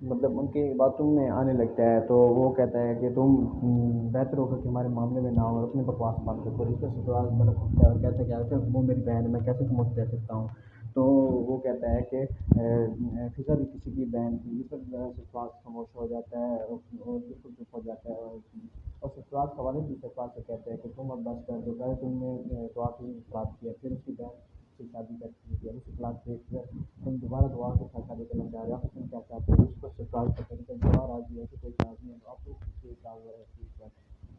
مطلب ان کی باتوں میں آنے لگتا ہے تو وہ کہتا ہے کہ تم بہتر ہوگا کہ ہمارے معاملے میں نہ ہو اور اپنی بکواس بات کرو. اس کا سسرال مطلب ہوتا ہے اور کہتا ہے کہ یار وہ میری بہن ہے میں کیسے خاموش رہ سکتا ہوں. تو وہ کہتا ہے کہ فضا بھی کسی کی بہن تھی. اس پر سسرال خاموش ہو جاتا ہے اور بالکل چپ ہو جاتا ہے. اور سسرال کا والد بھی سسرال سے کہتے ہیں کہ تم اب بس کر دو. پہلے تم نے دعا کی بات کیا پھر اس کی بہن سے شادی کرتی ہے. اس اخلاق دیکھ کر تم دوبارہ دعا کے ساتھ شادی کرنا چاہ رہے ہو. تم کیا چاہتے ہو؟ اس پر سسرال کا کہتے ہیں دعا راضی ہے کہ کوئی کام نہیں ہے. آپ کو کسی کام ہوا ہے اس چیز پر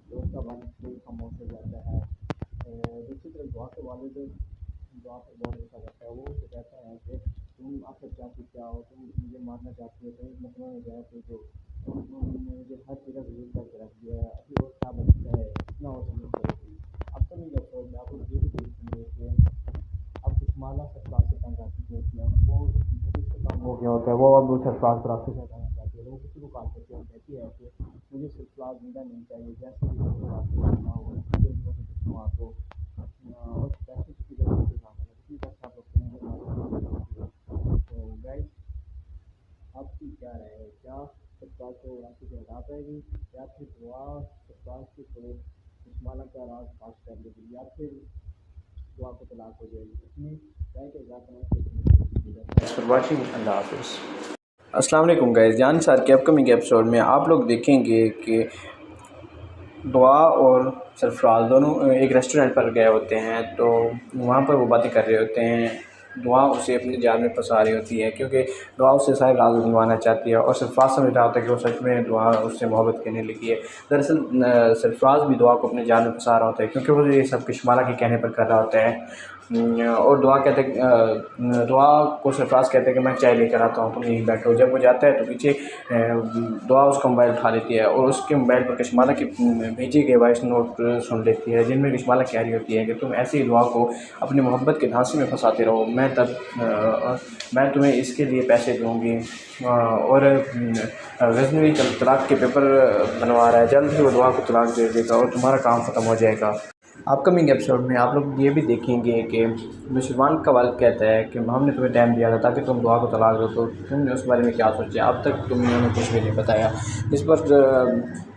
تو اس کا والد بھی خاموش ہو جاتا ہے. دوسری طرف دعا کے والد دعا پر بہت غصہ کرتا ہے. وہ اسے کہتا ہے کہ تم آخر چاہتی کیا ہو؟ تم مجھے مارنا چاہتی ہو؟ کہیں مطلب میں گیا تو تم نے مجھے ہر جگہ ضرور کر کے رکھ دیا ہے. ابھی اور کیا بچتا ہے اتنا اور ضرور کرے گی. اب تو نہیں لگتا میں آپ کو یہ بھی دیکھیں گے کہ اب کشمالہ سرفراز سے تنگ آ چکی ہوتی ہے. وہ اس کا کام ہو گیا ہوتا ہے. وہ اب سرفراز پر راستے سے ہٹانا چاہتی ہے. وہ کسی کو کال کرتی ہے اور کہتی ہے کہ مجھے سرفراز زندہ نہیں چاہیے. جیسے بھی راستے سے ہٹاؤ اور تو اور پیسے کسی کا ضرور نہ کرنا. کسی کا آپ لوگ سنیں گے. تو گائز آپ کی کیا رائے ہے؟ کیا سرفراز کو راستے سے ہٹا پائے گی یا پھر دعا سرفراز کی طرف کشمالہ کا راز پاس کر دے گی یا پھر دعا کو طلاق ہو جائے گی؟ اپنی رائے کا اظہار کرنا. اللہ حافظ. السلام علیکم گائز. جان سار کے اپکمنگ ایپیسوڈ میں آپ لوگ دیکھیں گے کہ دعا اور سرفراز دونوں ایک ریسٹورینٹ پر گئے ہوتے ہیں. تو وہاں پر وہ باتیں کر رہے ہوتے ہیں. دعا اسے اپنے جال میں پھنسا رہی ہوتی ہے کیونکہ دعا اسے سارے راز گنوانا چاہتی ہے اور سرفراز سمجھ رہا ہوتا ہے کہ وہ سچ میں دعا اس سے محبت کرنے لگی ہے. دراصل سرفراز بھی دعا کو اپنے جال میں پھنسا رہا ہوتا ہے کیونکہ وہ یہ سب کشمالہ کے کہنے پر کر رہا ہوتا ہے. اور دعا کہتے دعا کو سرفراز کہتے ہیں کہ میں چائے لے کر آتا ہوں تم یہیں بیٹھو. جب وہ جاتا ہے تو پیچھے دعا اس کا موبائل اٹھا لیتی ہے اور اس کے موبائل پر کشمالہ کے بھیجے گئے وائس نوٹ سن لیتی ہے جن میں کشمالہ کہہ رہی ہوتی ہے کہ تم ایسی دعا کو اپنی محبت کے دھانسے میں پھنساتے رہو. میں تمہیں اس کے لیے پیسے دوں گی. اور غزنوی طلاق کے پیپر بنوا رہا ہے. جلد ہی وہ دعا کو طلاق دے دے گا اور تمہارا کام ختم ہو جائے گا. اپ کمنگ ایپیسوڈ میں آپ لوگ یہ بھی دیکھیں گے کہ نوشروان کا والد کہتا ہے کہ ہم نے تمہیں ٹائم دیا تھا تاکہ تم دعا کو طلاق دو. تو تم نے اس بارے میں کیا سوچا؟ اب تک تم نے ہمیں کچھ بھی نہیں بتایا. اس پر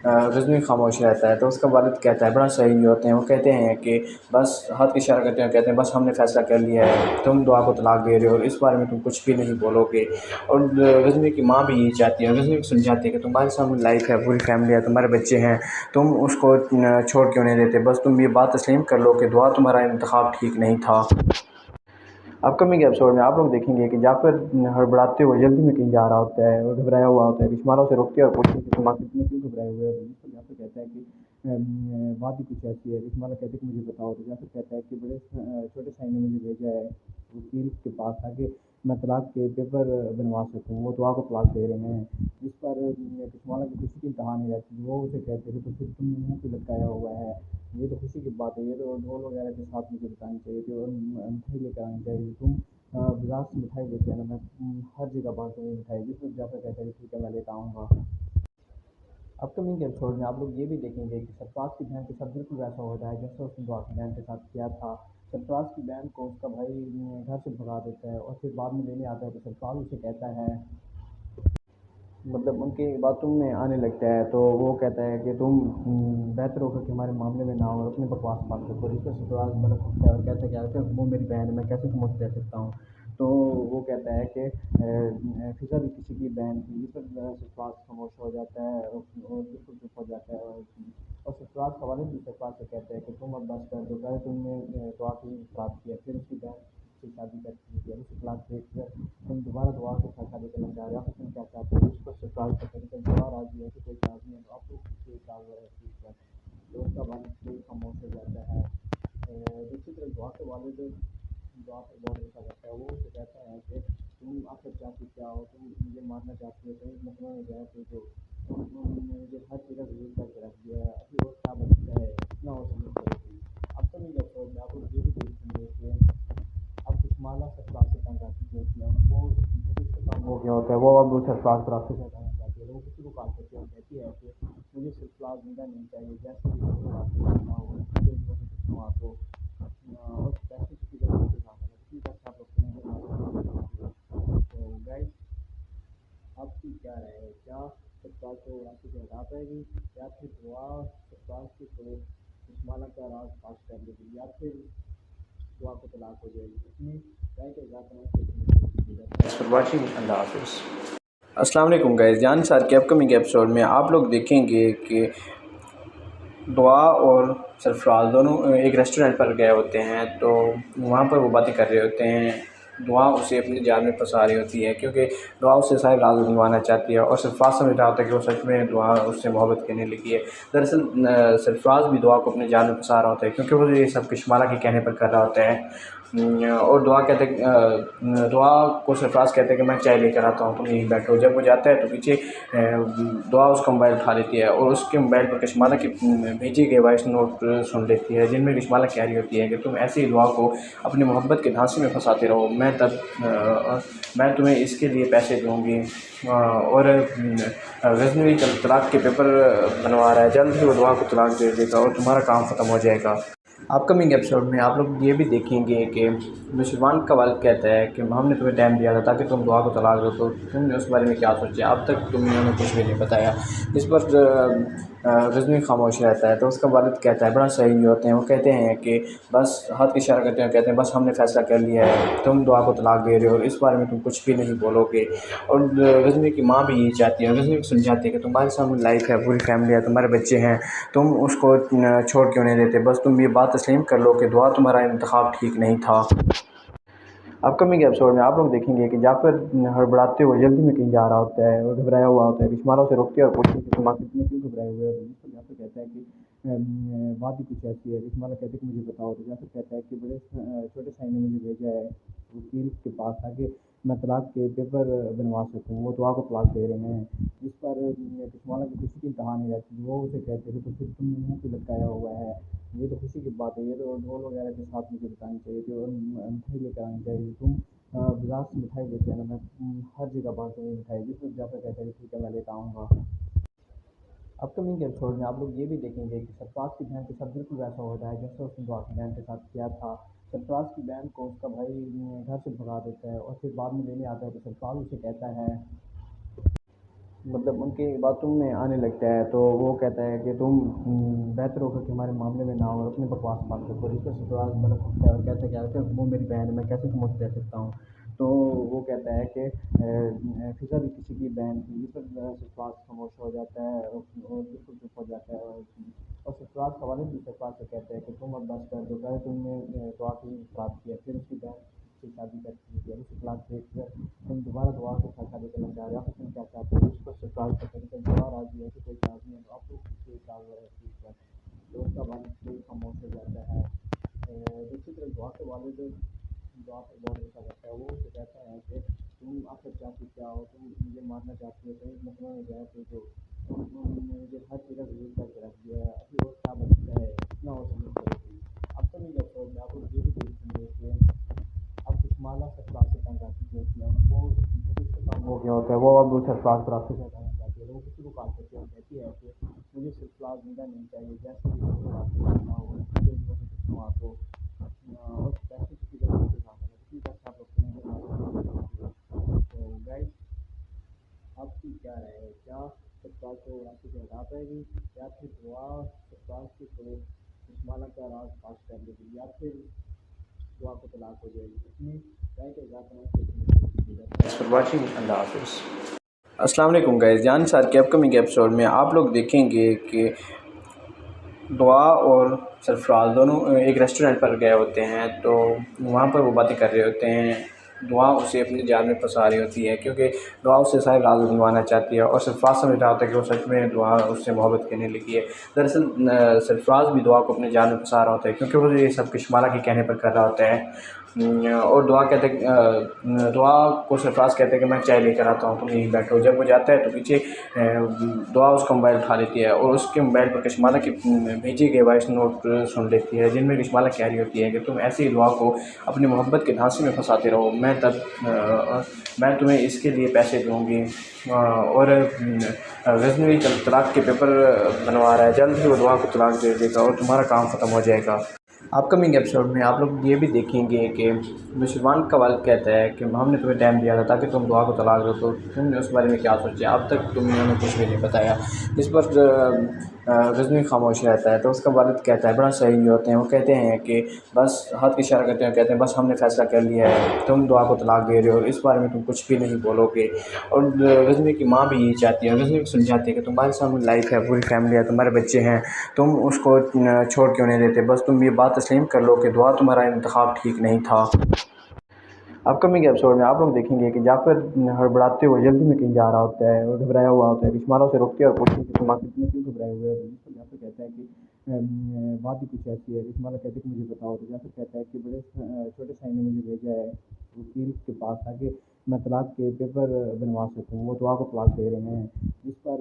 غزنوی خاموش رہتا ہے. تو اس کا والد کہتا ہے بڑا صحیح نہیں ہوتے ہیں. وہ کہتے ہیں کہ بس ہاتھ کی اشارہ کرتے ہیں کہتے ہیں بس ہم نے فیصلہ کر لیا ہے تم دعا کو طلاق دے رہے ہو اور اس بارے میں تم کچھ بھی نہیں بولو گے. اور غزنوی کی ماں بھی یہی چاہتی ہے. غزنوی کو سمجھاتی ہے کہ تمہارے سامنے لائف ہے پوری فیملی ہے تمہارے بچے ہیں تم اس کو چھوڑ کیوں نہیں دیتے. بس تم یہ بات تسلیم کر لو کہ دعا تمہارا انتخاب ٹھیک نہیں تھا. اپ کمنگ ایپیسوڈ میں آپ لوگ دیکھیں گے کہ جعفر ہڑبڑاتے ہوئے جلدی میں کہیں جا رہا ہوتا ہے اور گھبرایا ہوا ہوتا ہے. کشمالہ اسے روکتی ہے اور پوچھتی ہے کہ تم اتنے کیوں گھبرائے ہوئے ہو؟ جعفر کہتا ہے کہ بات ہی کچھ ایسی ہے. کشمالہ کہتے ہیں کہ مجھے بتاؤ. تو جعفر کہتا ہے کہ بڑے چھوٹے بھائی نے مجھے بھیجا ہے وکیل کے پاس تاکہ میں طلاق کے پیپر بنوا سکوں. وہ دعا کو طلاق دے رہے ہیں. اس پر کشمالہ کی خوشی کی انتہا نہیں رہتی. وہ اسے کہتے ہیں کہ تو پھر تم منہ پہ لٹکایا ہوا ہے. یہ تو خوشی کی بات ہے. یہ تو ڈھول وغیرہ کے ساتھ مجھے بتانی چاہیے تھی اور مٹھائی لے کر آنی چاہیے. تم بازار سے مٹھائی لیتے ہیں نا میں ہر جگہ بانٹوں گی مٹھائی. جس میں جعفر کہتا ہے کہ ٹھیک ہے میں لیتا آؤں گا. اپ کمنگ ایپیسوڈ میں آپ لوگ یہ بھی دیکھیں گے کہ سرفراز کی بہن کے ساتھ بالکل ویسا ہو رہا ہے جیسے اس نے دعا کی بہن کے ساتھ کیا تھا. سرفراز کی بہن کو اس کا بھائی گھر سے بھگا دیتا ہے اور پھر بعد میں لینے آتا ہے تو سرفراز اسے کہتا ہے مطلب ان کی باتوں میں آنے لگتا ہے. تو وہ کہتا ہے کہ تم بہتر ہوگا کہ ہمارے معاملے میں نہ ہو اور اپنی بکواس بات کرو. اس کا سسرال مطلب ہوتا ہے اور کہتا ہے کہ یار وہ میری بہن ہے میں کیسے خاموش رہ سکتا ہوں. تو وہ کہتا ہے کہ فضا بھی کسی کی بہن تھی. اس پر سرفراز خاموش ہو جاتا ہے اور بالکل چپ ہو جاتا ہے. اور سرفراز کا والد بھی سرفراز سے کہتے ہیں کہ تم اب بس کر دو. پہلے تم نے دعا کی بات کیا پھر اس کی بہن سے شادی کرتی ہے. اس اخلاق دیکھ کر تم دوبارہ دعا کے ساتھ شادی کرنا چاہ رہے ہو. تم کیا چاہتے ہو؟ اس پر سرفراز کا کہتے ہیں دعا راضی ہے کہ کوئی کام نہیں ہے. آپ کو کسی کام ہوا ہے اس چیز پر تو اس کا والد بھی خاموش ہو جاتا ہے. دوسری طرف دعا کے والد دعا پر بہت غصہ کرتا ہے. وہ اسے کہتا ہے کہ تم آخر چاہتی کیا ہو؟ تم مجھے مارنا چاہتی ہو؟ کہیں مطلب میں گیا تو تم نے مجھے ہر جگہ ضرور کر کے رکھ دیا ہے. ابھی اور کیا بچتا ہے اتنا اور ضرور کرے گی. اب تو نہیں لگتا میں آپ لوگ یہ بھی دیکھیں گے کہ اب کشمالہ سرفراز سے تنگ آ چکی ہوتی ہے. وہ اس کا کام ہو گیا ہوتا ہے. وہ اب سرفراز پر راستے سے ہٹانا چاہتی ہے. وہ کسی کو کال کرتی ہے اور کہتی ہے کہ مجھے سرفراز زندہ نہیں چاہیے. جیسے بھی راستے سے ہٹاؤ تو اور پیسے کسی کا ضرور نہ کرنا. کسی کا آپ لوگ سنیں گے. تو گائز آپ کی کیا رائے ہے؟ کیا سرفراز کو راستے سے ہٹا پائے گی یا پھر دعا سرفراز کی کو کشمالہ کا راز پاس کر لے گی یا پھر دعا کو طلاق ہو جائے گی. اس میں رائے کے ذات واچنگ. اللہ حافظ. السلام علیکم گائز. جان سار کے اپکمنگ ایپیسوڈ میں آپ لوگ دیکھیں گے کہ دعا اور سرفراز دونوں ایک ریسٹورینٹ پر گئے ہوتے ہیں تو وہاں پر وہ باتیں کر رہے ہوتے ہیں. دعا اسے اپنے جال میں پھنسا رہی ہوتی ہے کیونکہ دعا اسے سارے راز بنوانا چاہتی ہے اور سرفراز سمجھ رہا ہوتا ہے کہ وہ سچ میں دعا اس سے محبت کرنے لگی ہے. دراصل سرفراز بھی دعا کو اپنے جال میں پھنسا رہا ہوتا ہے کیونکہ وہ یہ سب کشمالہ کے کہنے پر کر رہا ہوتا ہے. اور دعا کو سرفراز کہتے ہیں کہ میں چائے لے کر آتا ہوں تم یہیں بیٹھو. جب وہ جاتا ہے تو پیچھے دعا اس کا موبائل اٹھا لیتی ہے اور اس کے موبائل پر کشمالہ کی بھیجے گئے وائس نوٹ سن لیتی ہے جن میں کشمالہ کہہ رہی ہوتی ہے کہ تم ایسے ہی دعا کو اپنی محبت کے دھانسے میں پھنساتے رہو. میں تمہیں اس کے لیے پیسے دوں گی. اور غزنوی طلاق کے پیپر بنوا رہا ہے. جلد ہی وہ دعا کو طلاق دے دے گا اور تمہارا کام ختم ہو جائے گا. اپ کمنگ ایپیسوڈ میں آپ لوگ یہ بھی دیکھیں گے کہ نوشیروان کا والد کہتا ہے کہ ہم نے تمہیں ٹائم دیا تھا تاکہ تم دعا کو طلاق دو تو تم نے اس بارے میں کیا سوچا. اب تک تم نے ہمیں کچھ بھی نہیں بتایا. اس پر غزنوی خاموش رہتا ہے تو اس کا والد کہتا ہے بڑا صحیح نہیں ہوتے ہیں. وہ کہتے ہیں کہ بس ہاتھ کی اشارہ کرتے ہیں کہتے ہیں بس ہم نے فیصلہ کر لیا ہے تم دعا کو طلاق دے رہے ہو اور اس بارے میں تم کچھ بھی نہیں بولو گے. اور غزنوی کی ماں بھی یہی چاہتی ہے. غزنوی کو سمجھاتی ہے کہ تمہارے سامنے لائف ہے پوری فیملی ہے تمہارے بچے ہیں تم اس کو چھوڑ کیوں نہیں دیتے. بس تم یہ بات تسلیم کر لو کہ دعا تمہارا انتخاب ٹھیک نہیں تھا. اپ کمنگ ایپیسوڈ میں آپ لوگ دیکھیں گے کہ جعفر ہڑبڑاتے ہوئے جلدی میں کہیں جا رہا ہوتا ہے اور گھبرایا ہوا ہوتا ہے. کشمالہ اسے روکتی ہے اور پوچھتی ہے کہ تم اتنے کیوں گھبرائے ہوئے ہو. جعفر کہتا ہے کہ بات ہی کچھ ایسی ہے. کشمالہ کہتے ہیں کہ مجھے بتاؤ. تو جعفر کہتا ہے کہ بڑے چھوٹے سائی نے مجھے بھیجا ہے وکیل کے پاس تاکہ میں طلاق کے پیپر بنوا سکوں. وہ دعا کو طلاق دے رہے ہیں. اس پر کشمالہ کی خوشی کی انتہا نہیں رہتی. وہ اسے کہتے ہیں کہ تو پھر تم منہ پہ لٹکایا ہوا ہے. یہ تو خوشی کی بات ہے. یہ تو ڈھول وغیرہ کے ساتھ مجھے بتانی چاہیے تھی اور مٹھائی لے کر آنی چاہیے. تم بازار سے مٹھائی لیتے ہیں نا میں ہر جگہ بانٹوں گی مٹھائی. جس وقت جعفر کہتا ہے کہ ٹھیک ہے میں لے کر آؤں گا. اپ کمنگ ایپیسوڈ میں آپ لوگ یہ بھی دیکھیں گے کہ سرفراز کی بہن کے ساتھ بالکل ویسا ہو رہا ہے جیسے اس نے دعا کی بہن کے ساتھ کیا تھا. سرفراز کی بہن کو اس کا بھائی گھر سے بھگا دیتا ہے اور پھر بعد میں لینے آتا ہے تو سرفراز اسے کہتا ہے مطلب ان کی باتوں میں آنے لگتا ہے تو وہ کہتا ہے کہ تم بہتر ہوگا کہ ہمارے معاملے میں نہ ہو اور اپنی بکواس بند کرو. اس پر سرفراز بڑا خوش ہے اور کہتا ہے کہ یار وہ میری بہن ہے میں کیسے خاموش رہ سکتا ہوں. تو وہ کہتا ہے کہ فضا بھی کسی کی بہن تھی. اس پر سرفراز خاموش ہو جاتا ہے اور بالکل چپ ہو جاتا ہے. اور سرفراز کا والد بھی سرفراز سے کہتا ہے کہ تم اب بس کر دو. پہلے تم نے دعا کی بات کیا پھر اس کی بہن سے شادی کرتی ہے. اس طلاق دیکھ کر تم دوبارہ دعا کے ساتھ شادی کرنا چاہ رہے ہو. تم کیا چاہتے ہو. اس پر سرفراز کا کہتے ہیں دعا راضی ہے کہ کوئی راض نہیں ہے. آپ کو کسی کام ہو رہا ہے اس چیز پر تو اس کا والد بھی خاموش ہو جاتا ہے. دوسری طرف دعا کے والد دعا پر بہت غصہ کرتا ہے. وہ اسے کہتا ہے کہ تم آخر چاہتی کیا ہو. تم مجھے مارنا چاہتی ہو. کہیں مکمل میں گیا تو تم نے مجھے ہر جگہ ضرور کر کے رکھ دیا ہے. ابھی اور کیا بچتا ہے اتنا اور ضرور کرے گی. اب تو نہیں لگتا میں آپ کو یہ بھی دیکھیں گے کہ اب کشمالہ سرفراز سے تنگ آ چکی ہوتی ہے. وہ کام ہو گیا ہوتا ہے. وہ اب سرفراز پر راستے سے ہٹانا چاہتی ہے. وہ کسی کو کال کرتی ہے اور کہتی ہے کہ مجھے سرفراز زندہ نہیں چاہیے. جیسے بھی آپ کو اور پیسے کسی کا تو گائز آپ کی کیا رائے ہے. کیا سرفراز کو راستے سے ہٹا پائے گی یا پھر دعا سرفراز کی کو کشمالہ کا راز پاس کر لے گی یا پھر دعا کو طلاق ہو جائے گی. اس میں رائے کے ذات واچنگ. اللہ حافظ. السلام علیکم گائز. جان سار کے اپکمنگ ایپیسوڈ میں آپ لوگ دیکھیں گے کہ دعا اور سرفراز دونوں ایک ریسٹورینٹ پر گئے ہوتے ہیں تو وہاں پر وہ باتیں کر رہے ہوتے ہیں. دعا اسے اپنے جال میں پھنسا رہی ہوتی ہے کیونکہ دعا اسے سارے راز بنوانا چاہتی ہے اور سرفراز سمجھ رہا ہوتا ہے کہ وہ سچ میں دعا اس سے محبت کرنے لگی ہے. دراصل سرفراز بھی دعا کو اپنے جال میں پھنسا رہا ہوتا ہے کیونکہ وہ یہ سب کشمالہ کے کہنے پر کر رہا ہوتا ہے. اور دعا کو سرفراز کہتے ہیں کہ میں چائے لے کر آتا ہوں تم یہیں بیٹھو. جب وہ جاتا ہے تو پیچھے دعا اس کا موبائل اٹھا لیتی ہے اور اس کے موبائل پر کشمالہ کی بھیجے گئے وائس نوٹ سن لیتی ہے جن میں کشمالہ کہہ رہی ہوتی ہے کہ تم ایسے ہی دعا کو اپنی محبت کے دھانسے میں پھنساتے رہو. میں تمہیں اس کے لیے پیسے دوں گی. اور غزنوی طلاق کے پیپر بنوا رہا ہے. جلد ہی وہ دعا کو طلاق دے دے گا اور تمہارا کام ختم ہو جائے گا. اپ کمنگ ایپیسوڈ میں آپ لوگ یہ بھی دیکھیں گے کہ نوشروان کا والد کہتا ہے کہ ہم نے تمہیں ٹائم دیا تھا تاکہ تم دعا کو طلاق دو، تو تم نے اس بارے میں کیا سوچا؟ اب تک تم نے انہیں کچھ بھی نہیں بتایا۔ اس پر غزنوی خاموش رہتا ہے تو اس کا والد کہتا ہے، بڑا صحیح ہوتے ہیں، وہ کہتے ہیں کہ بس ہاتھ کی اشارہ کرتے ہیں، کہتے ہیں بس ہم نے فیصلہ کر لیا ہے، تم دعا کو طلاق دے رہے ہو اور اس بارے میں تم کچھ بھی نہیں بولو گے۔ اور غزنوی کی ماں بھی یہی چاہتی ہے، غزنوی کو سمجھاتی ہے کہ تمہارے سامنے لائف ہے، پوری فیملی ہے، تمہارے بچے ہیں، تم اس کو چھوڑ کیوں نہیں دیتے؟ بس تم یہ بات تسلیم کر لو کہ دعا تمہارا انتخاب ٹھیک نہیں تھا۔ اپ کمنگ ایپیسوڈ میں آپ لوگ دیکھیں گے کہ جعفر ہڑبڑاتے ہوئے جلدی میں کہیں جا رہا ہوتا ہے اور گھبرایا ہوا ہوتا ہے، کشمالہ اسے روکتی ہے اور پوچھتی ہے کہ تم آخر اتنے کیوں گھبرائے ہوئے ہو؟ جس پر جعفر کہتا ہے کہ بات ہی کچھ ایسی ہے۔ کشمالہ کہتے ہے کہ مجھے بتاؤ، تو جعفر کہتا ہے کہ بڑے چھوٹے بھائی نے مجھے بھیجا ہے وکیل کے پاس تاکہ میں طلاق کے پیپر بنوا سکوں، وہ دعا کو طلاق دے رہے ہیں۔ جس پر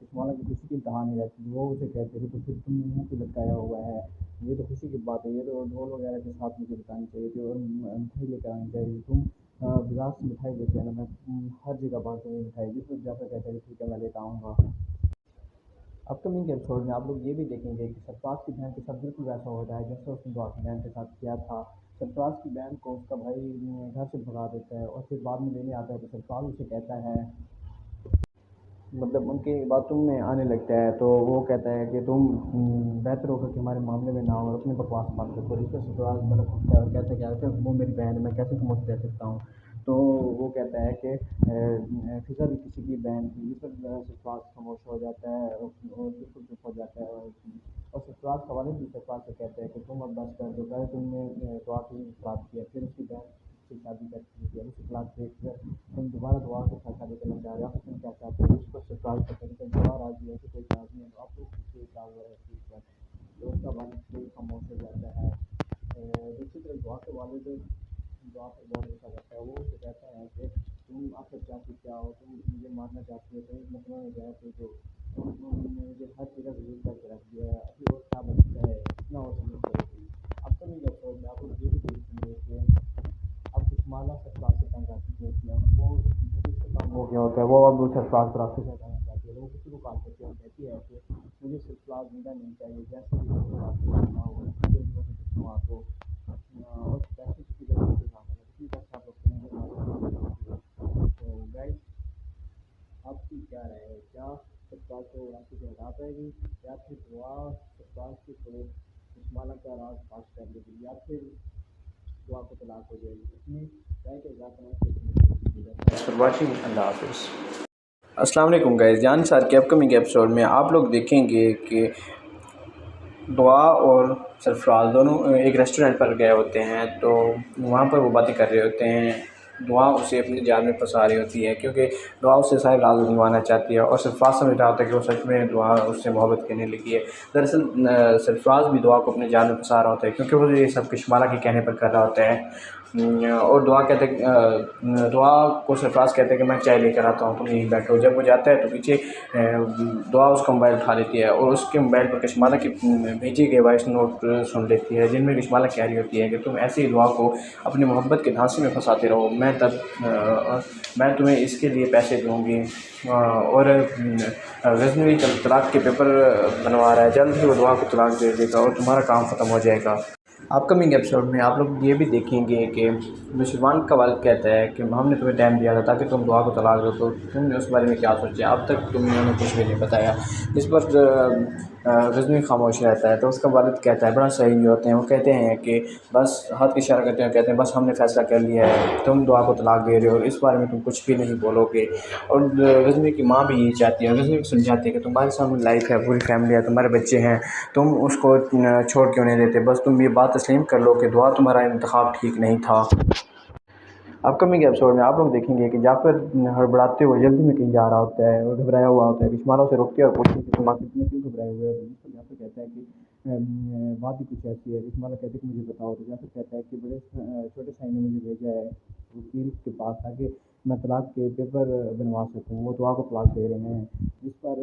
کشمالہ کی خوشی کی انتہا نہیں رہتی، وہ اسے کہتے ہیں کہ تو پھر تم نے منہ کیوں لٹکایا ہوا ہے؟ یہ تو خوشی کی بات ہے، یہ تو ڈھول وغیرہ کے ساتھ مجھے بتانی چاہیے تھی اور مٹھائی لے کر آنی چاہیے تھی۔ تم بازار سے مٹھائی لیتے ہیں نا، میں ہر جگہ بانٹوں گی مٹھائی۔ جس پر جعفر کہتا ہے کہ ٹھیک ہے میں لے کر آؤں گا۔ اپ کمنگ ایپیسوڈ میں آپ لوگ یہ بھی دیکھیں گے کہ سرفراز کی بہن کے ساتھ بالکل ویسا ہوتا ہے جیسا اس نے دعا کی بہن کے ساتھ کیا تھا۔ سرفراز کی بہن کو اس کا بھائی گھر سے بھگا دیتا ہے اور پھر بعد میں لینے آتا ہے تو سرفراز اسے کہتا ہے، مطلب ان کی باتوں میں آنے لگتا ہے تو وہ کہتا ہے کہ تم بہتر ہوگا کہ ہمارے معاملے میں نہ ہو اور اپنی بکواس بات کرو۔ اس پر سرفراز بلک اٹھتا ہے اور کہتا ہے کہ اگر وہ میری بہن ہے میں کیسے تم دے سکتا ہوں؟ تو وہ کہتا ہے کہ فضا بھی کسی کی بہن تھی۔ اس پر سرفراز خاموش ہو جاتا ہے اور بالکل چپ ہو جاتا ہے اور سرفراز کا والد بھی سرفراز سے کہتا ہے کہ تم اب بس کر دو، پہلے تم نے دعا کی طلاق کیا، پھر اس کی بہن سے شادی کرتی ہے، اس طلاق دیکھ کر تم دوبارہ دعا کے ساتھ شادی کرنا چاہ رہے ہو، تم کیا چاہتے ہو؟ اس پر سرفراز کا کہتا ہے کہ دعا راضی ہے کہ کوئی راضی ہے، تو آپ لوگ کسی کا ہوا ہے اس چیز پر، تو اس کا والد بھی خاموش ہو جاتا ہے۔ دوسری طرف دعا کے والد دعا پر بہت غصہ کرتا ہے، وہ اسے کہتا ہے کہ تم آخر چاہتی کیا ہو؟ تم مجھے مارنا چاہتی ہو؟ تم مسئلہ میں گئے تھے تو تم نے مجھے ہر جگہ ضرور کر کے رکھ دیا ہے، ابھی اور کیا بچتا ہے؟ اتنا اور ضرور کرے گی۔ اب تو نہیں کرتا میں آپ لوگ یہ بھی دیکھیں گے کہ اب کشمالہ سرفراز سے تنگ آتی ہوتی ہے، وہ اس سے کام ہو گیا ہوتا ہے، وہ اب سرفراز پر راستے سے ہٹانا چاہتی ہے، وہ کسی کو کال کرتی ہے اور کہتی ہے کہ مجھے سرفراز زندہ نہیں چاہیے، جیسے بھی ہو راستے سے ہٹاؤ اور جلدی سے کچھ آ تو اور پیسے کی ضرورت ہے، اسی طرح آپ لوگ سنیں گے۔ تو گائز آپ کی کیا رائے ہے؟ کیا سرفراز کو راستے سے ہٹا پائے گی یا پھر دعا سرفراز کے تھرو کشمالہ کا راز پاس کر دے گی یا پھر دعا کو طلاق ہو جائے گی؟ اپنی رائے کا اظہار کرنا۔ اللہ حافظ۔ السلام علیکم گائز، جان سار کے اپ کمنگ ایپیسوڈ میں آپ لوگ دیکھیں گے کہ دعا اور سرفراز دونوں ایک ریسٹورینٹ پر گئے ہوتے ہیں تو وہاں پر وہ باتیں کر رہے ہوتے ہیں۔ دعا اسے اپنے جال میں پھنسا رہی ہوتی ہے کیونکہ دعا اس سے سارے راز بنوانا چاہتی ہے اور سرفراز سمجھ رہا ہوتا ہے کہ وہ سچ میں دعا اس سے محبت کرنے لگی ہے۔ دراصل سرفراز بھی دعا کو اپنے جال میں پھنسا رہا ہوتا ہے کیونکہ وہ یہ سب کشمالہ کے کہنے پر کر رہا ہوتا ہے۔ اور دعا کہتے دعا کو سرفراز کہتے ہیں کہ میں چائے لے کر آتا ہوں، تم یہیں بیٹھو۔ جب وہ جاتا ہے تو پیچھے دعا اس کا موبائل اٹھا لیتی ہے اور اس کے موبائل پر کشمالہ کی بھیجی گئے وائس نوٹ سن لیتی ہے جن میں کشمالہ کہہ رہی ہوتی ہے کہ تم ایسی ہی دعا کو اپنی محبت کے دھانسے میں پھنساتے رہو، میں تمہیں اس کے لیے پیسے دوں گی۔ اور غزنوی طلاق کے پیپر بنوا رہا ہے، جلد ہی وہ دعا کو طلاق دے دے گا اور تمہارا کام ختم ہو جائے گا۔ اپ کمنگ ایپیسوڈ میں آپ لوگ یہ بھی دیکھیں گے کہ نوشروان کا والد کہتا ہے کہ ہم نے تمہیں ٹائم دیا تھا تاکہ تم دعا کو طلاق دو، تو تم نے اس بارے میں کیا سوچا؟ اب تک تم نے انہیں کچھ بھی نہیں بتایا۔ اس پر غزنوی خاموش رہتا ہے تو اس کا والد کہتا ہے، بڑا صحیح ہوتے ہیں، وہ کہتے ہیں کہ بس ہاتھ کی اشارہ کرتے ہیں، کہتے ہیں بس ہم نے فیصلہ کر لیا ہے، تم دعا کو طلاق دے رہے ہو اور اس بارے میں تم کچھ بھی نہیں بولو گے۔ اور غزنوی کی ماں بھی یہی چاہتی ہے، غزنوی کو سمجھاتی ہے کہ تمہارے سامنے لائف ہے، پوری فیملی ہے، تمہارے بچے ہیں، تم اس کو چھوڑ کیوں نہیں دیتے؟ بس تم یہ بات تسلیم کر لو کہ دعا تمہارا انتخاب ٹھیک نہیں تھا۔ اپ کمنگ ایپیسوڈ میں آپ لوگ دیکھیں گے کہ جعفر ہڑبڑاتے ہوئے جلدی میں کہیں جا رہا ہوتا ہے اور گھبرایا ہوا ہوتا ہے، کشمالہ اسے روکتی ہے اور پوچھتی ہے کہ تم آخر اتنے کیوں گھبرائے ہوئے ہو؟ جس پر جعفر کہتا ہے کہ بات ہی کچھ ایسی ہے، کشمالہ کہتے ہیں کہ مجھے بتاؤ، تو جعفر کہتا ہے کہ بڑے چھوٹے بھائی نے مجھے بھیجا ہے وکیل کے پاس تاکہ میں طلاق کے پیپر بنوا سکوں، وہ دعا کو طلاق دے رہے ہیں۔ جس پر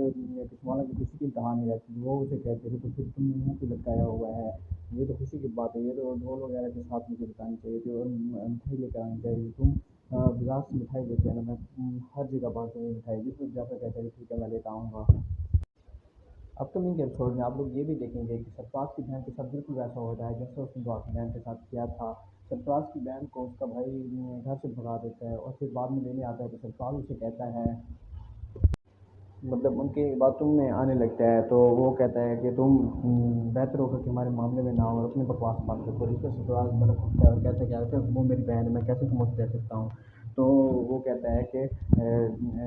کشمالہ کی خوشی کی انتہا نہیں رہتی، وہ اسے کہتے ہیں کہ تو پھر تم نے منہ کیوں لٹکایا ہوا ہے؟ یہ تو خوشی کی بات ہے، یہ تو ڈھول وغیرہ کے ساتھ مجھے بتانی چاہیے تھی اور مٹھائی لے کر آنی چاہیے تھی۔ تم بازار سے مٹھائی لیتے ہیں نا، میں ہر جگہ بانٹوں گی مٹھائی۔ جس پر جعفر کہتا ہے کہ ٹھیک ہے میں لے کر آؤں گا۔ اب کمنگ ایپیسوڈ میں آپ لوگ یہ بھی دیکھیں گے کہ سرفراز کی بہن کے ساتھ بالکل ویسا ہو رہا ہے جیسے اس نے دعا کی بہن کے ساتھ کیا تھا۔ سرفراز کی بہن کو اس کا بھائی گھر سے بھگا دیتا ہے اور پھر بعد میں لینے آتا ہے تو سرفراز اسے کہتا ہے، مطلب ان کی باتوں میں آنے لگتا ہے تو وہ کہتا ہے کہ تم بہتر ہوگا کہ ہمارے معاملے میں نہ ہو اور اپنے بکواس بات کرو۔ اس پر سرفراز بڑا کھلتا ہے اور کہتا ہے کہ اگر وہ میری بہن ہے میں کیسے تم کو دے سکتا ہوں، تو وہ کہتا ہے کہ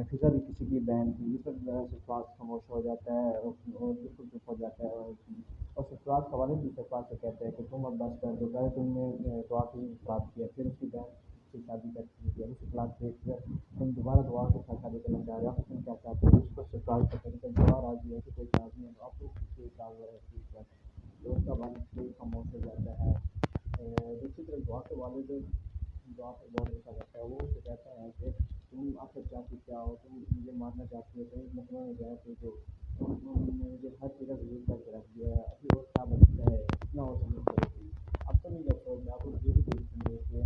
فضا بھی کسی کی بہن تھی۔ اس پر سرفراز خاموش ہو جاتا ہے اور بالکل چپ ہو جاتا ہے اور سرفراز کا والد بھی سرفراز سے کہتا ہے کہ تم اب بس کر دو، پہلے تم نے دعا کی خراب کیا، پھر اس کی بہن سے شادی کرتی ہے، اس اخلاق دیکھ کر تم دوبارہ دعا کے ساتھ شادی کرنا چاہ رہے ہو، تم کیا چاہتے ہو؟ اس پر سرفراز کا کہتے ہیں دعا راضی ہے کہ کوئی راضی ہے، آپ لوگ کسی ایک راز ہے اس چیز پر، تو اس کا والد کوئی خاموش ہو جاتا ہے۔ دوسری طرف دعا کے والد دعا پر بہت غصہ کرتا ہے، وہ اسے کہتا ہے کہ تم آخر چاہتی کیا ہو، تم مجھے مارنا چاہتی ہو، تو اس مطلب میں گیا تو تم نے مجھے ہر جگہ ضرور کر کے رکھ دیا ہے، ابھی اور کیا بچتا ہے، اتنا اور سمجھ کرے گی۔ اب تو نہیں ایپیسوڈ میں آپ لوگ یہ بھی دیکھیں گے کہ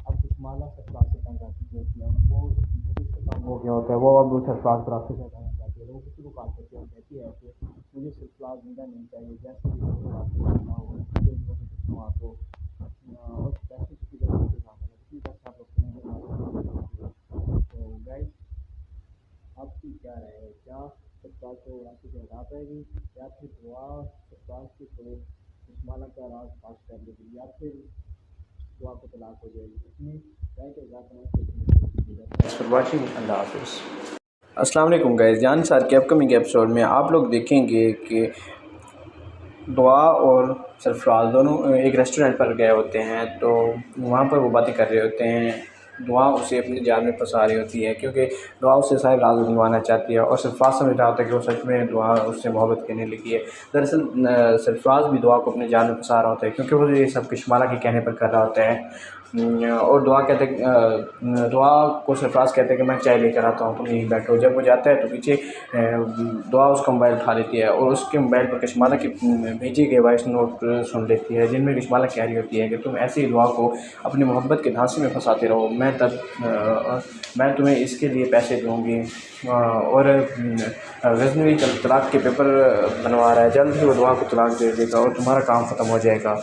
اب کشمالہ سرفراز سے تنگ آتی ہوتی ہے، وہ اس کا کام ہو گیا ہوتا ہے، وہ اب سرفراز پر راستے سے ہٹانا چاہتی ہے، وہ کسی کو کال کرتی ہے اور کہتی ہے کہ مجھے سرفراز زندہ نہیں چاہیے، جیسے بھی ہو راستے سے ہٹاؤ اور مجھے بھی وہاں سے چھوڑا دو اور پیسے کی ضرورت کے سامنے اتنی پیسہ آپ لوگ سنیں گے۔ تو گائز آپ کی کیا رائے ہے، کیا سرفراز کو راستے سے ہٹا پائے گی یا پھر دعا سرفراز کے تھرو کشمالہ کا راز پاس کر لے گی یا پھر دعا کو طلاق ہو جائے گی؟ اپنی رائے کے اضافہ واچنگ، اللہ حافظ۔ السلام علیکم گائز، جان سار کے اپ کمنگ ایپیسوڈ میں آپ لوگ دیکھیں گے کہ دعا اور سرفراز دونوں ایک ریسٹورینٹ پر گئے ہوتے ہیں، تو وہاں پر وہ باتیں کر رہے ہوتے ہیں۔ دعا اسے اپنے جال میں پھنسا رہی ہوتی ہے کیونکہ دعا اس سے سارے راز نبھانا چاہتی ہے اور سرفراز سمجھ رہا ہوتا ہے کہ وہ سچ میں دعا اس سے محبت کرنے لگی ہے۔ دراصل سرفراز بھی دعا کو اپنے جال میں پھنسا رہا ہوتا ہے کیونکہ وہ یہ سب کشمالہ کے کہنے پر کر رہا ہوتا ہے، اور دعا کہتے دعا کو سرفراز کہتے ہیں کہ میں چائے لے کر آتا ہوں، تم یہیں بیٹھو۔ جب وہ جاتا ہے تو پیچھے دعا اس کا موبائل اٹھا لیتی ہے اور اس کے موبائل پر کشمالہ کی بھیجے گئے وائس نوٹ سن لیتی ہے، جن میں کشمالہ کہہ رہی ہوتی ہے کہ تم ایسی ہی دعا کو اپنی محبت کے دھانسے میں پھنساتے رہو، میں تمہیں اس کے لیے پیسے دوں گی، اور غزنوی طلاق کے پیپر بنوا رہا ہے، جلد ہی وہ دعا کو طلاق دے دے گا اور تمہارا کام ختم ہو جائے گا۔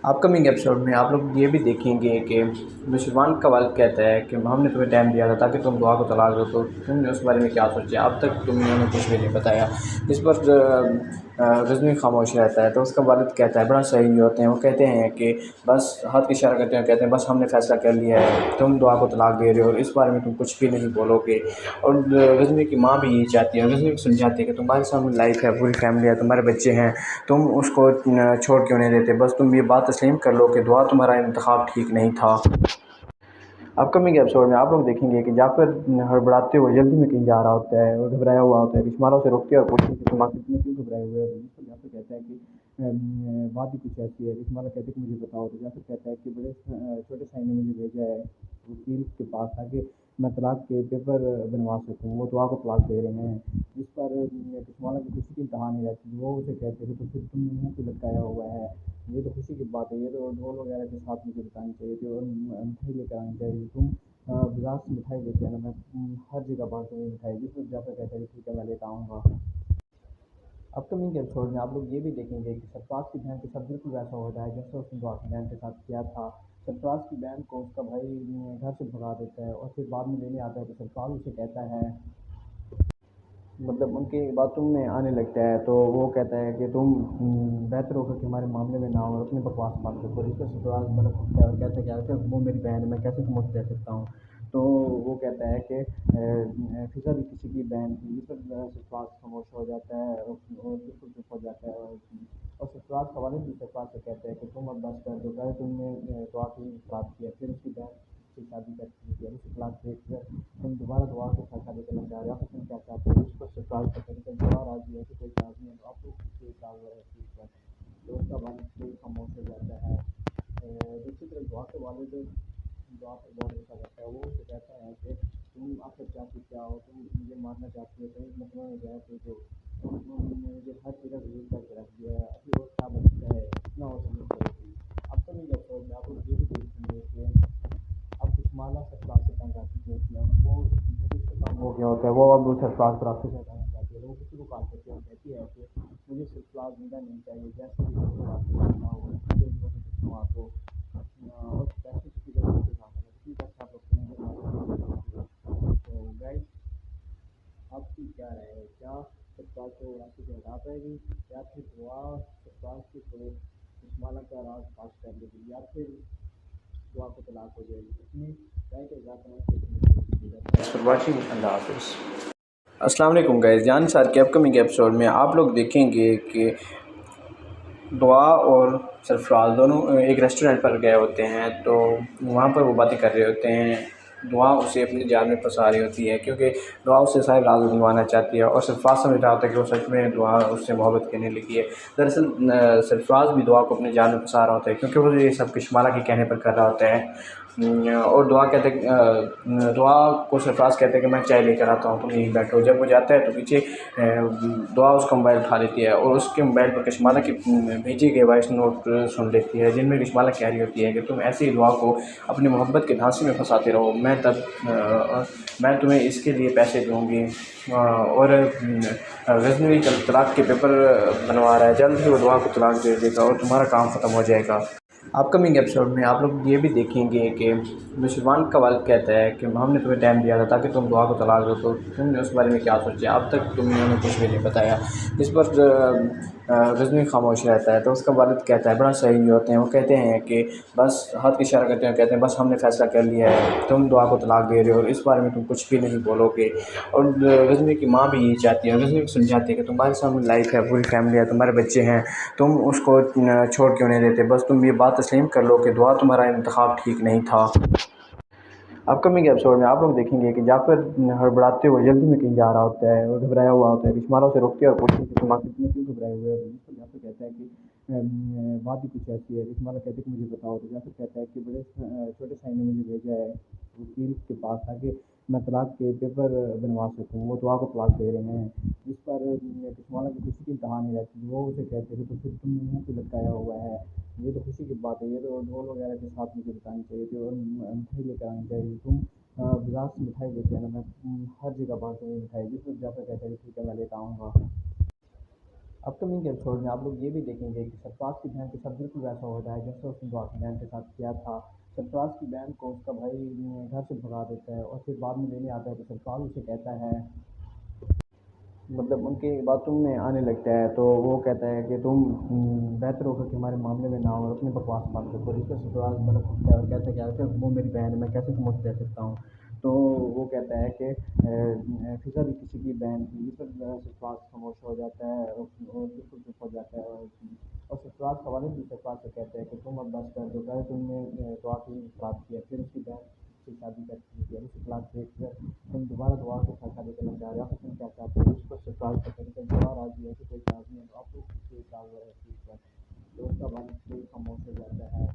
اپ کمنگ ایپیسوڈ میں آپ لوگ یہ بھی دیکھیں گے کہ نوشروان کا والد کہتا ہے کہ ہم نے تمہیں ٹائم دیا تھا تاکہ تم دعا کو طلاق دو، تو تم نے اس بارے میں کیا سوچا؟ اب تک تم نے کچھ بھی نہیں بتایا۔ اس پر غزنوی خاموش رہتا ہے تو اس کا والد کہتا ہے، بڑا صحیح ہوتے ہیں، وہ کہتے ہیں کہ بس ہاتھ کی اشارہ کرتے ہیں، کہتے ہیں بس ہم نے فیصلہ کر لیا ہے، تم دعا کو طلاق دے رہے ہو اور اس بارے میں تم کچھ بھی نہیں بولو گے۔ اور غزنوی کی ماں بھی یہی چاہتی ہے، غزنوی کو سمجھاتی ہے کہ تمہارے سامنے لائف ہے، پوری فیملی ہے، تمہارے بچے ہیں، تم اس کو چھوڑ کیوں نہیں دیتے، بس تم یہ بات تسلیم کر لو کہ دعا تمہارا انتخاب ٹھیک نہیں تھا۔ اپ کمنگ ایپیسوڈ میں آپ لوگ دیکھیں گے کہ جعفر ہڑبڑاتے ہوئے جلدی میں کہیں جا رہا ہوتا ہے اور گھبرایا ہوا ہوتا ہے، کشمالہ اسے روکتی ہے اور پوچھتی ہے کہ تم آخر کیوں گھبرائے ہوئے ہو؟ جس پر جعفر کہتا ہے کہ بات ہی کچھ ایسی ہے، کشمالہ کہتے ہیں کہ مجھے بتاؤ، تو جعفر کہتا ہے کہ بڑے چھوٹے بھائی نے مجھے بھیجا ہے وکیل کے پاس تاکہ میں طلاق کے پیپر بنوا سکوں، وہ دعا کو طلاق دے رہے ہیں۔ جس پر کشمالہ کی خوشی کی انتہا نہیں رہتی، وہ اسے کہتے ہیں کہ تو پھر تم نے منہ پہ لٹکایا ہوا ہے، یہ تو خوشی کی بات ہے، یہ تو ڈھول وغیرہ کے ساتھ مجھے بتانی چاہیے تھی اور مٹھائی لے کر آنی چاہیے، تم بازار سے مٹھائی لے کے آنا، میں ہر جگہ بانٹوں گی مٹھائی۔ جس پر جعفر کہتا ہے کہ ٹھیک ہے میں لے کے آؤں گا۔ اپ کمنگ ایپیسوڈ میں آپ لوگ یہ بھی دیکھیں گے کہ سرفراز کی بہن کے ساتھ بالکل ویسا ہو رہا ہے جیسے اس نے دعا کی بہن کے ساتھ کیا تھا۔ سرفراز کی بہن کو اس کا بھائی گھر سے بھگا دیتا ہے اور پھر بعد میں لینے آتا ہے تو سرفراز اسے کہتا ہے، مطلب ان کی باتوں میں آنے لگتا ہے تو وہ کہتا ہے کہ تم بہتر ہوگا کہ ہمارے معاملے میں نہ ہو اور اپنے بکواس بات کرو۔ اس پر سرفراز بڑا کھلتا ہے اور کہتا ہے کہ اگر وہ میری بہن ہے میں کیسے تم کو دے سکتا ہوں، تو وہ کہتا ہے کہ فضا بھی کسی کی بہن تھی۔ اس پر سرفراز خاموش ہو جاتا ہے اور بالکل چپ ہو جاتا ہے اور سرفراز کا والد بھی سرفراز سے کہتے ہیں کہ تم اب بس کر دو، پہلے تم نے دعا کی خراب کیا، پھر اس کی بہن سے شادی کرتی ہے، اس اخلاق دیکھ کر تم دوبارہ دعا کے ساتھ شادی کرنا چاہ رہے ہو، تم کیا چاہتے ہو؟ اس پر سرفراز کا کہتے ہیں دعا راضی ہے کہ کوئی راضی ہے، تو آپ لوگ کسی ایک راز ہے اس چیز پر، تو اس کا والد کوئی خاموش ہو جاتا ہے۔ دوسری طرف دعا کے والد دعا پر بہت غصہ کرتا ہے، وہ اسے کہتا ہے کہ تم آخر چاہتی کیا ہو، تم مجھے مارنا چاہتی ہو، تو اس مطلب میں گیا تو تم نے مجھے ہر جگہ ضرور کر کے رکھ دیا ہے، ابھی اور کیا بچتا ہے، اتنا اور سمجھ کرے گی۔ اب تو نہیں ایپیسوڈ میں آپ لوگ یہ بھی دیکھیں گے کہ اب کشمالہ سرفراز سے تنگ آتی ہوتی ہے، وہ اس کا کام ہو گیا ہوتا ہے، وہ اب سرفراز پر راستے سے ہٹانا چاہتی ہے، وہ کسی کو کال کرتی ہے اور کہتی ہے کہ مجھے سرفراز زندہ نہیں چاہیے، جیسے بھی ہو آپ کو کرنا ہو آپ کو اور پیسے کی ضرورت ہے اسی طرح آپ لوگ تو گائز آپ کی کیا رائے ہے؟ کیا سرفراز کو راستے سے ہٹا پائے گی یا پھر دعا سرفراز کے تھوڑے کشمالہ کا راز پاس کر لے گی یا پھر دعا کو طلاق ہو جائے گی؟ اپنی رائے کا اضافہ واچنگ اللہ حافظ۔ السلام علیکم گائز، جان سار کے اپکمنگ ایپیسوڈ میں آپ لوگ دیکھیں گے کہ دعا اور سرفراز دونوں ایک ریسٹورنٹ پر گئے ہوتے ہیں، تو وہاں پر وہ باتیں کر رہے ہوتے ہیں۔ دعا اسے اپنے جال میں پھنسا رہی ہوتی ہے کیونکہ دعا اس سے سارے راز نبھانا چاہتی ہے اور سرفراز سمجھ رہا ہوتا ہے کہ وہ سچ میں دعا اس سے محبت کرنے لگی ہے۔ دراصل سرفراز بھی دعا کو اپنے جال میں پھنسا رہا ہوتا ہے کیونکہ وہ یہ سب کشمالہ کے کہنے پر کر رہا ہوتا ہے، اور دعا کہتے دعا کو سرفراز کہتے ہیں کہ میں چائے لے کر آتا ہوں، تم یہیں بیٹھو۔ جب وہ جاتا ہے تو پیچھے دعا اس کا موبائل اٹھا لیتی ہے اور اس کے موبائل پر کشمالہ کی بھیجے گئے وائس نوٹ سن لیتی ہے، جن میں کشمالہ کہہ رہی ہوتی ہے کہ تم ایسے ہی دعا کو اپنی محبت کے دھانسے میں پھنساتے رہو، میں تمہیں اس کے لیے پیسے دوں گی، اور غزنوی طلاق کے پیپر بنوا رہا ہے، جلد ہی وہ دعا کو طلاق دے دے گا اور تمہارا کام ختم ہو جائے گا۔ اپ کمنگ ایپیسوڈ میں آپ لوگ یہ بھی دیکھیں گے کہ نوشروان کا والد کہتا ہے کہ ہم نے تمہیں ٹائم دیا تھا تاکہ تم دعا کو طلاق دو، تو تم نے اس بارے میں کیا سوچا؟ اب تک تم نے کچھ بھی نہیں بتایا۔ اس پر غزنوی خاموش رہتا ہے تو اس کا والد کہتا ہے، بڑا صحیح ہوتے ہیں، وہ کہتے ہیں کہ بس ہاتھ کی اشارہ کرتے ہیں، کہتے ہیں بس ہم نے فیصلہ کر لیا ہے، تم دعا کو طلاق دے رہے ہو اور اس بارے میں تم کچھ بھی نہیں بولو گے۔ اور غزنوی کی ماں بھی یہی چاہتی ہے، غزنوی کو سمجھاتی ہے کہ تمہارے سامنے لائف ہے، پوری فیملی ہے، تمہارے بچے ہیں، تم اس کو چھوڑ کیوں نہیں دیتے؟ بس تم یہ بات تسلیم کر لو کہ دعا تمہارا انتخاب ٹھیک نہیں تھا۔ اپ کمنگ ایپیسوڈ میں آپ لوگ دیکھیں گے کہ جعفر ہڑبڑاتے ہوئے جلدی میں کہیں جا رہا ہوتا ہے اور گھبرایا ہوا ہوتا ہے، کشمالہ اسے روکتی ہے اور پوچھتی ہے کہ تم آخر کیوں گھبرائے ہوئے ہو؟ جس پر جعفر کہتا ہے کہ بات ہی کچھ ایسی ہے، کشمالہ کہتے ہیں کہ مجھے بتاؤ، تو جعفر کہتا ہے کہ بڑے چھوٹے بھائی نے مجھے بھیجا ہے وکیل کے پاس تاکہ میں طلاق کے پیپر بنوا سکوں، وہ دعا کو طلاق دے رہے ہیں۔ جس پر کشمالہ کی خوشی کی انتہا نہیں رہتی، وہ اسے کہتے ہیں کہ تو پھر تم نے منہ پہ لٹکایا ہوا ہے، یہ تو خوشی کی بات ہے، یہ تو ڈھول وغیرہ کے ساتھ مجھے بتانی چاہیے تھی اور مٹھائی لے کر آنی چاہیے، تم بازار سے مٹھائی لیتے ہیں نا، میں ہر جگہ بانٹوں گی مٹھائی۔ جس پر جعفر کہتا ہے کہ ٹھیک ہے میں لیتا آؤں گا۔ اپ کمنگ ایپیسوڈ میں آپ لوگ یہ بھی دیکھیں گے کہ سرفراز کی بہن کے ساتھ بالکل ویسا ہوتا ہے جیسے اس نے دعا کی بہن کے ساتھ کیا تھا۔ سرفراز کی بہن کو اس کا بھائی گھر سے بھگا دیتا ہے اور پھر بعد میں لینے آتا ہے تو سرفراز اسے کہتا ہے، مطلب ان کی باتوں میں آنے لگتا ہے، تو وہ کہتا ہے کہ تم بہتر ہوگا کہ ہمارے معاملے میں نہ ہو اور اپنے بکواس بات کرو۔ اس پر سرفراز بڑا کھلتا ہے اور کہتا ہے کہ اگر وہ میری بہن ہے میں کیسے تم کو دے سکتا ہوں؟ تو وہ کہتا ہے کہ فضا بھی کسی کی بہن تھی۔ جس پر سرفراز خاموش ہو جاتا ہے اور بالکل چپ ہو جاتا ہے، اور سرفراز کا والد بھی سرفراز سے کہتا ہے کہ تم اب بس کر دو، پہلے تم نے دعا کی خراب کیا، پھر اس کی بہن سے شادی کرتی ہے، اس کی طلاق دے کر تم دوبارہ دعا کے ساتھ شادی کرنا چاہ رہے ہو، تم کیا چاہتے ہو؟ اس پر سرفراز کہتا ہے کہ دعا راضی ہے کہ کوئی راضی ہے، تو آپ کو کسی کا ہوا ہے چیز پر، تو اس کا والد بھی خاموش ہو جاتا ہے۔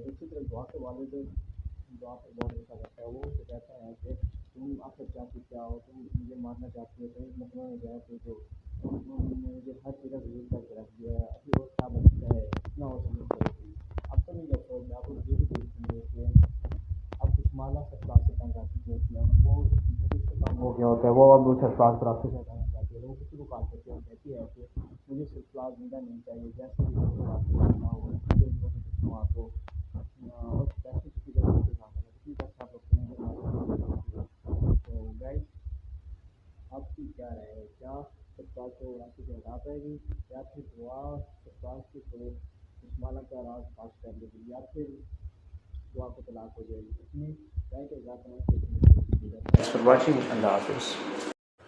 دوسری طرف دعا کے والد دعا پر بہت غصہ کرتا ہے، وہ اسے کہتا ہے کہ تم آخر چاہتی کیا ہو؟ تم مجھے مارنا چاہتی ہو؟ تم مطلب میں گیا تو مجھے ہر جگہ ضرور کر کے رکھ دیا ہے، ابھی اور کیا بچتا ہے، اتنا اور ضرور کرے گی۔ اب تو نہیں ایپیسوڈ میں آپ کو یہ بھی دیکھیں گے کہ اب کشمالہ سرفراز سے تنگ آتی ہوتی ہے، وہ ہو گیا ہوتا ہے، وہ اب سرفراز پر آپ سے کرنا چاہتی ہے، وہ کسی کو کال کرتی ہے اور کہتی ہے کہ مجھے سرفراز زندہ نہیں چاہیے، جیسے بھی ہو آپ کو کرنا ہو آپ کو اور پیسے کی ضرورت ہے اسی طرح آپ لوگ تو گائز آپ کی کیا رائے ہے؟ کیا سرفراز کو راستے سے ہٹا پائے گی یا پھر دعا سرفراز کے تھوڑے کشمالہ کا راز پاس کر لے گی یا پھر دعا کو طلاق ہو جائے گی؟ اپنی رائے کا اضافہ واچنگ اللہ حافظ۔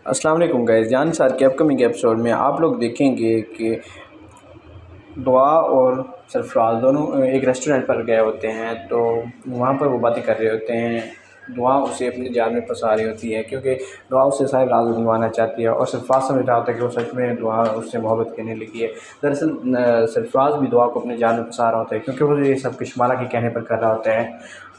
السلام علیکم گائز، جان سار کے اپکمنگ ایپیسوڈ میں آپ لوگ دیکھیں گے کہ دعا اور سرفراز دونوں ایک ریسٹورنٹ پر گئے ہوتے ہیں، تو وہاں پر وہ باتیں کر رہے ہوتے ہیں۔ دعا اسے اپنے جال میں پھنسا رہی ہوتی ہے کیونکہ دعا اس سے سارے راز نبھانا چاہتی ہے اور سرفراز سمجھ رہا ہوتا ہے کہ وہ سچ میں دعا اس سے محبت کرنے لگی ہے۔ دراصل سرفراز بھی دعا کو اپنے جال میں پھنسا رہا ہوتا ہے کیونکہ وہ یہ سب کشمالہ کے کہنے پر کر رہا ہوتا ہے،